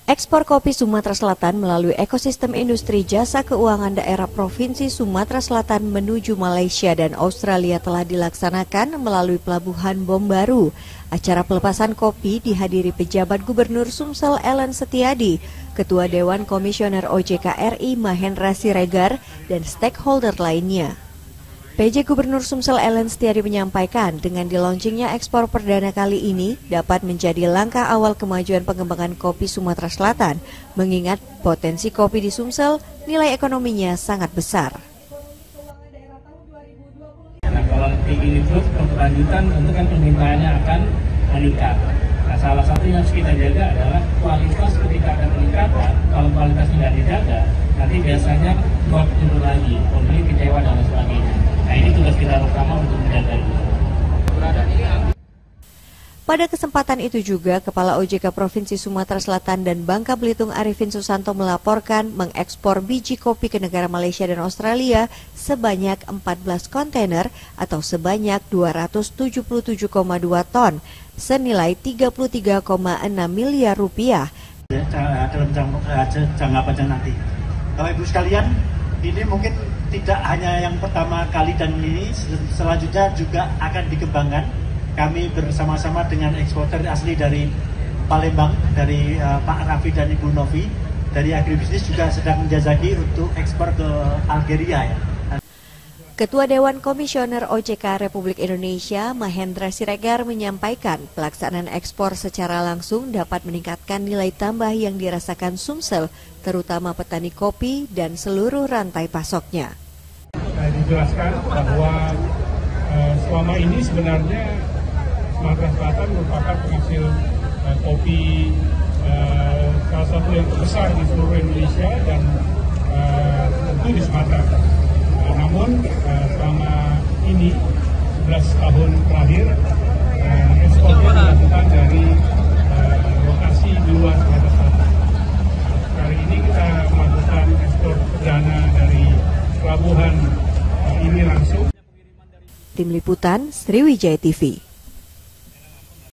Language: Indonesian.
Ekspor kopi Sumatera Selatan melalui ekosistem industri jasa keuangan daerah Provinsi Sumatera Selatan menuju Malaysia dan Australia telah dilaksanakan melalui Pelabuhan Bom Baru. Acara pelepasan kopi dihadiri pejabat Gubernur Sumsel Ellen Setiadi, Ketua Dewan Komisioner OJK RI Mahendra Siregar, dan stakeholder lainnya. PJ Gubernur Sumsel Ellen Setiadi menyampaikan dengan dilaunchingnya ekspor perdana kali ini dapat menjadi langkah awal kemajuan pengembangan kopi Sumatera Selatan, mengingat potensi kopi di Sumsel nilai ekonominya sangat besar. Nah, kalau ini terus berkelanjutan tentu kan permintaannya akan meningkat. Nah, salah satu yang harus kita jaga adalah kualitas. Ketika ada peningkatan, kalau kualitas tidak dijaga, nanti biasanya drop turun lagi, pembeli kecewa dan sebagainya. Nah, ini tugas kita pertama untuk menjaga itu. Pada kesempatan itu juga, Kepala OJK Provinsi Sumatera Selatan dan Bangka Belitung Arifin Susanto melaporkan mengekspor biji kopi ke negara Malaysia dan Australia sebanyak 14 kontainer atau sebanyak 277,2 ton, senilai 33,6 miliar rupiah. Dalam jangka panjang nanti. Bapak Ibu sekalian, ini mungkin tidak hanya yang pertama kali dan ini selanjutnya juga akan dikembangkan. Kami bersama-sama dengan eksporter asli dari Palembang, dari Pak Raffi dan Ibu Novi, dari agribisnis juga sedang menjajaki untuk ekspor ke Algeria ya. Ketua Dewan Komisioner OJK Republik Indonesia Mahendra Siregar menyampaikan pelaksanaan ekspor secara langsung dapat meningkatkan nilai tambah yang dirasakan Sumsel, terutama petani kopi dan seluruh rantai pasoknya. Dijelaskan bahwa selama ini sebenarnya Sumatera Selatan merupakan penghasil kopi salah satu yang terbesar di seluruh Indonesia dan tentu di Sumatera. Namun selama ini 11 tahun terakhir ekspornya dilakukan dari lokasi di luar Sumatera Selatan. Kali ini kita melakukan ekspor perdana dari pelabuhan ini langsung. Tim Liputan Sriwijaya TV.